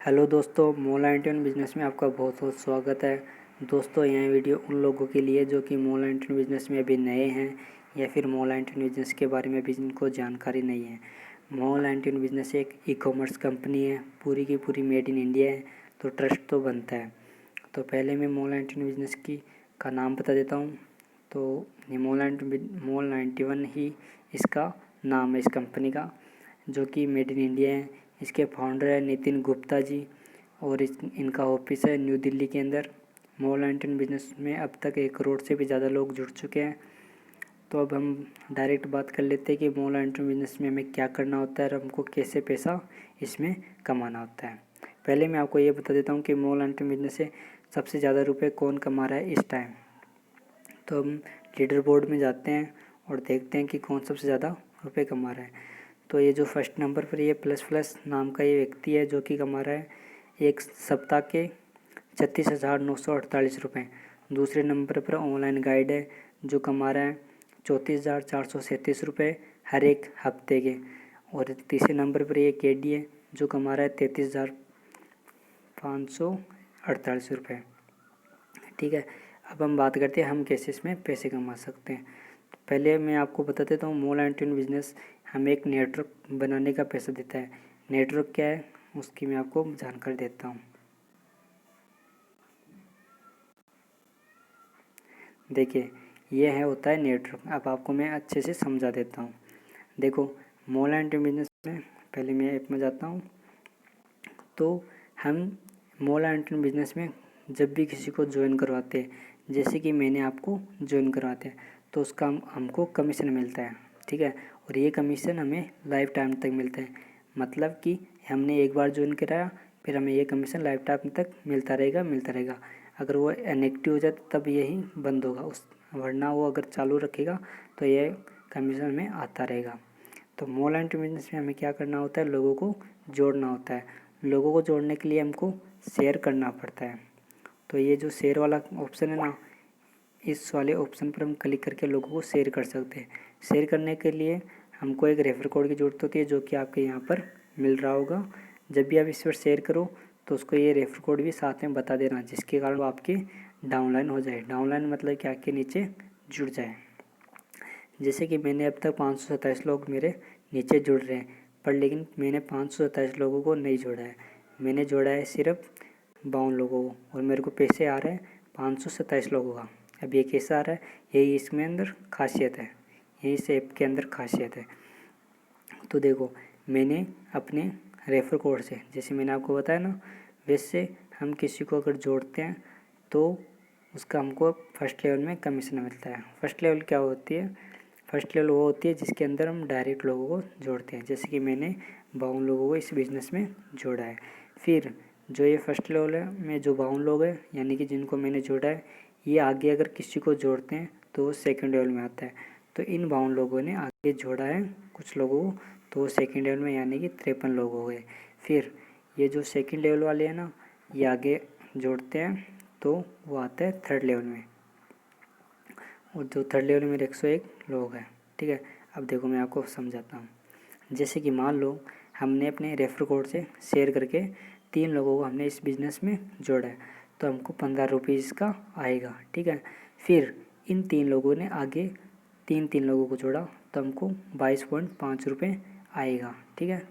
Hello दोस्तों, मोला internet business में आपका बहुत बहुत स्वागत है। दोस्तों, यह वीडियो उन लोगों के लिए जो कि मोला इंटरनेट बिजनेस में अभी नए हैं या फिर मोला इंटरनेट बिजनेस के बारे में भी जिनको जानकारी नहीं है। मोला इंटरनेट बिजनेस एक ई कॉमर्स कंपनी है, पूरी की पूरी मेड इन इंडिया है, तो ट्रस्ट तो बनता है। तो पहले मैं मोला इंटरनेट बिजनेस का नाम बता देता हूँ। तो ये मोल 91 ही इसका नाम है इस कंपनी का, जो कि मेड इन इंडिया है। इसके फाउंडर है नितिन गुप्ता जी और इनका ऑफिस है न्यू दिल्ली के अंदर। मोला इंटरनेट बिजनेस में अब तक 1 करोड़ से भी ज़्यादा लोग जुड़ चुके हैं। तो अब हम डायरेक्ट बात कर लेते हैं कि मोला इंटरनेट बिजनेस में हमें क्या करना होता है और हमको कैसे पैसा इसमें कमाना होता है। पहले मैं आपको ये बता देता हूँ कि मोला इंटरनेट बिजनेस से सबसे ज़्यादा रुपये कौन कमा रहा है इस टाइम। तो हम लीडर बोर्ड में जाते हैं और देखते हैं कि कौन सबसे ज़्यादा रुपये कमा रहा है। तो ये जो फर्स्ट नंबर पर ये प्लस नाम का ये व्यक्ति है, जो कि कमा रहा है एक सप्ताह के 36,948 रुपये। दूसरे नंबर पर ऑनलाइन गाइड है, जो कमा रहा है 34,437 रुपये हर एक हफ्ते के। और तीसरे नंबर पर ये केडी है, जो कमा रहा है 33,548 रुपये। ठीक है, अब हम बात करते हैं हम कैसे इसमें पैसे कमा सकते हैं। तो पहले मैं आपको बता देता हूँ, मोला इंटरनेट बिजनेस हमें एक नेटवर्क बनाने का पैसा देता है। नेटवर्क क्या है उसकी मैं आपको जानकारी देता हूँ। देखिए, ये है होता है नेटवर्क। अब आपको मैं अच्छे से समझा देता हूँ। देखो, मोला इंटरनेट बिजनेस में पहले मैं ऐप में जाता हूँ। तो हम मोला इंटरनेट बिजनेस में जब भी किसी को ज्वाइन करवाते हैं, जैसे कि मैंने आपको ज्वाइन करवाते हैं, तो उसका हमको कमीशन मिलता है। ठीक है, और ये कमीशन हमें लाइफ टाइम तक मिलता है। मतलब कि हमने एक बार ज्वाइन कराया, फिर हमें ये कमीशन लाइफ टाइम तक मिलता रहेगा। अगर वो इनएक्टिव हो जाए तब यही बंद होगा, वरना वो अगर चालू रखेगा तो ये कमीशन में आता रहेगा। तो मोला इंटरनेट बिजनेस में हमें क्या करना होता है, लोगों को जोड़ना होता है। लोगों को जोड़ने के लिए हमको शेयर करना पड़ता है। तो ये जो शेयर वाला ऑप्शन है ना, इस वाले ऑप्शन पर हम क्लिक करके लोगों को शेयर कर सकते हैं। शेयर करने के लिए हमको एक रेफर कोड की ज़रूरत होती है, जो कि आपके यहाँ पर मिल रहा होगा। जब भी आप इस पर शेयर करो तो उसको ये रेफर कोड भी साथ में बता देना, जिसके कारण वो आपके डाउनलाइन हो जाए। डाउनलाइन मतलब कि आपके नीचे जुड़ जाए। जैसे कि मैंने अब तक 527 लोग मेरे नीचे जुड़ रहे हैं, पर लेकिन मैंने 527 लोगों को नहीं जोड़ा है। मैंने जोड़ा है सिर्फ 52 लोगों को, और मेरे को पैसे आ रहे हैं 527 लोगों का। अब ये कैसा आ रहा है, यही इसमें अंदर खासियत है, यही इस ऐप के अंदर खासियत है। तो देखो, मैंने अपने रेफर कोड से, जैसे मैंने आपको बताया ना, वैसे हम किसी को अगर जोड़ते हैं तो उसका हमको फर्स्ट लेवल में कमीशन मिलता है। फर्स्ट लेवल क्या होती है, फर्स्ट लेवल वो होती है जिसके अंदर हम डायरेक्ट लोगों को जोड़ते हैं। जैसे कि मैंने 52 लोगों को इस बिज़नेस में जोड़ा है। फिर जो ये फर्स्ट लेवल है में जो 52 लोग हैं, यानी कि जिनको मैंने जोड़ा है, ये आगे अगर किसी को जोड़ते हैं तो वो सेकेंड लेवल में आता है। तो इन 52 लोगों ने आगे जोड़ा है कुछ लोगों को, तो वो सेकेंड लेवल में यानी कि 53 लोग हो गए। फिर ये जो सेकेंड लेवल वाले हैं ना, ये आगे जोड़ते हैं तो वो आता है थर्ड लेवल में, और जो थर्ड लेवल में 101 लोग हैं। ठीक है, अब देखो मैं आपको समझाता हूँ। जैसे कि मान लो हमने अपने रेफर कोड से शेयर करके 3 लोगों को हमने इस बिज़नेस में जोड़ा है, तो हमको 15 रुपीज़ का आएगा। ठीक है, फिर इन 3 लोगों ने आगे 3 लोगों को जोड़ा, तो हमको 22.5 रुपये आएगा। ठीक है,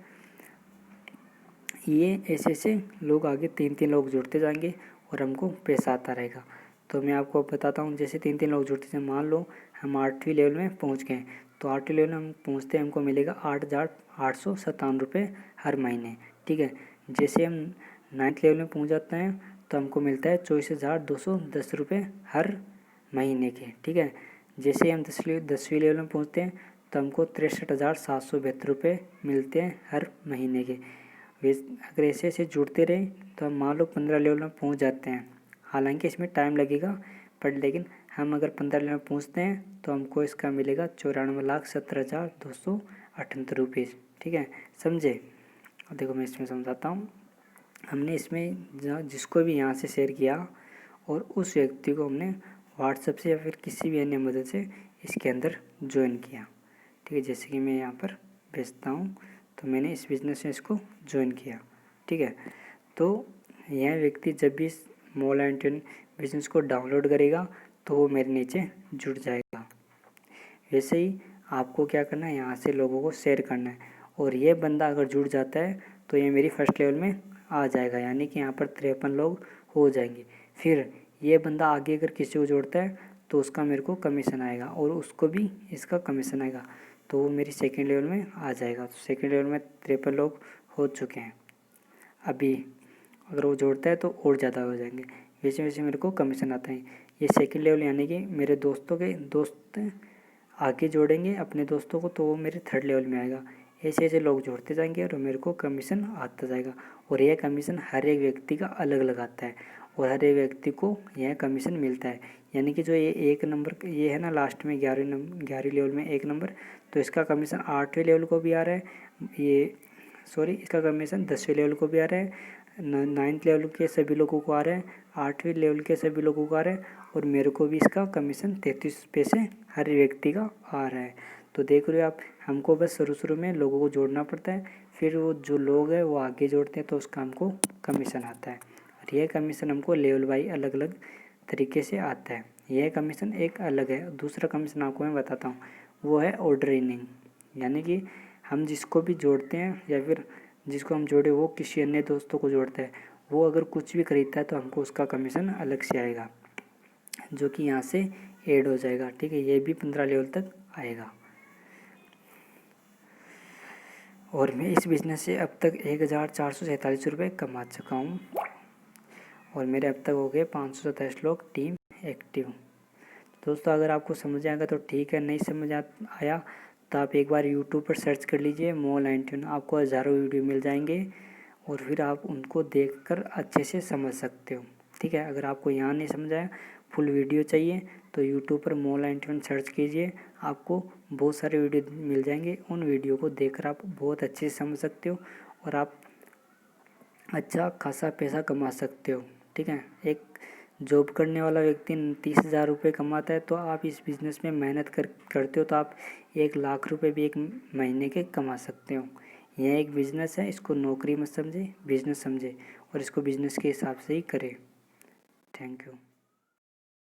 ये ऐसे ऐसे लोग आगे 3 लोग जुड़ते जाएंगे और हमको पैसा आता रहेगा। तो मैं आपको बताता हूँ, जैसे 3 लोग जुड़ते हैं, मान लो हम 8वीं लेवल में पहुँच गए, तो 8वीं लेवल में हम पहुँचते हैं, हमको मिलेगा 8,857 रुपये हर महीने। ठीक है, जैसे हम 9th लेवल में पहुँच जाते हैं तो हमको मिलता है 24,210 रुपये हर महीने के। ठीक है, जैसे हम 10वीं लेवल में पहुँचते हैं तो हमको 63,772 रुपये मिलते हैं हर महीने के। अगर ऐसे ऐसे जुड़ते रहे तो हम मान लो 15 लेवल में पहुँच जाते हैं। हालांकि इसमें टाइम लगेगा, पर लेकिन हम अगर 15 लेवल में पहुँचते हैं तो हमको इसका मिलेगा 94,70,278 रुपीज़। ठीक है, समझे। और देखो मैं इसमें समझाता हूँ। हमने इसमें जिसको भी यहाँ से शेयर किया और उस व्यक्ति को हमने व्हाट्सएप से या फिर किसी भी अन्य मदद से इसके अंदर ज्वाइन किया। ठीक है, जैसे कि मैं यहाँ पर भेजता हूँ, तो मैंने इस बिज़नेस में इसको ज्वाइन किया। ठीक है, तो यह व्यक्ति जब भी इस मोलेंटियन बिजनेस को डाउनलोड करेगा तो वो मेरे नीचे जुड़ जाएगा। वैसे ही आपको क्या करना है, यहाँ से लोगों को शेयर करना है, और ये बंदा अगर जुड़ जाता है तो ये मेरी फर्स्ट लेवल में आ जाएगा, यानी कि यहाँ पर 53 लोग हो जाएंगे। फिर ये बंदा आगे अगर किसी को जोड़ता है तो उसका मेरे को कमीशन आएगा और उसको भी इसका कमीशन आएगा, तो वो मेरी सेकेंड लेवल में आ जाएगा। तो सेकेंड लेवल में 53 लोग हो चुके हैं। अभी अगर वो जोड़ता है तो और ज़्यादा हो जाएंगे, वैसे वैसे मेरे को कमीशन आता है। ये सेकेंड लेवल यानी कि मेरे दोस्तों के दोस्त आगे जोड़ेंगे अपने दोस्तों को तो वो मेरे थर्ड लेवल में आएगा। ऐसे ऐसे लोग जोड़ते जाएंगे और मेरे को कमीशन आता जाएगा। और यह कमीशन हर एक व्यक्ति का अलग अलग आता है और हर एक व्यक्ति को यह कमीशन मिलता है। यानी कि जो ये 1 नंबर ये है ना, लास्ट में 11 लेवल में 1 नंबर, तो इसका कमीशन 8वें लेवल को भी आ रहा है। इसका कमीशन 10वें लेवल को भी आ रहा है, 9th लेवल के सभी लोगों को आ रहा है, 8वें लेवल के सभी लोगों को आ रहा है, और मेरे को भी इसका कमीशन 33 पैसे हर व्यक्ति का आ रहा है। तो देख रहे हो आप, हमको बस शुरू में लोगों को जोड़ना पड़ता है, फिर वो जो लोग हैं वो आगे जोड़ते हैं तो उसका हमको कमीशन आता है। और यह कमीशन हमको लेवल वाइज अलग अलग तरीके से आता है। यह कमीशन एक अलग है। दूसरा कमीशन आपको मैं बताता हूँ, वो है ऑर्डर इनिंग, यानी कि हम जिसको भी जोड़ते हैं या फिर जिसको हम जोड़े वो किसी अन्य दोस्तों को जोड़ता है, वो अगर कुछ भी खरीदता है तो हमको उसका कमीशन अलग से आएगा, जो कि यहाँ से ऐड हो जाएगा। ठीक है, ये भी 15 लेवल तक आएगा। और मैं इस बिज़नेस से अब तक 1447 रुपये कमा चुका हूँ और मेरे अब तक हो गए 527 लोग टीम एक्टिव। दोस्तों अगर आपको समझ आएगा तो ठीक है, नहीं समझ आया तो आप एक बार यूट्यूब पर सर्च कर लीजिए मोलेंटियन, आपको हज़ारों वीडियो मिल जाएंगे और फिर आप उनको देखकर अच्छे से समझ सकते हो। ठीक है, अगर आपको यहाँ नहीं समझ आया, फुल वीडियो चाहिए तो यूट्यूब पर मोलेंटियन सर्च कीजिए, आपको बहुत सारे वीडियो मिल जाएंगे। उन वीडियो को देखकर आप बहुत अच्छे से समझ सकते हो और आप अच्छा खासा पैसा कमा सकते हो। ठीक है, एक जॉब करने वाला व्यक्ति 30,000 रुपये कमाता है, तो आप इस बिज़नेस में मेहनत करते हो तो आप 1,00,000 रुपये भी एक महीने के कमा सकते हो। यह एक बिज़नेस है, इसको नौकरी मत समझे, बिज़नेस समझे और इसको बिज़नेस के हिसाब से ही करें। Thank you.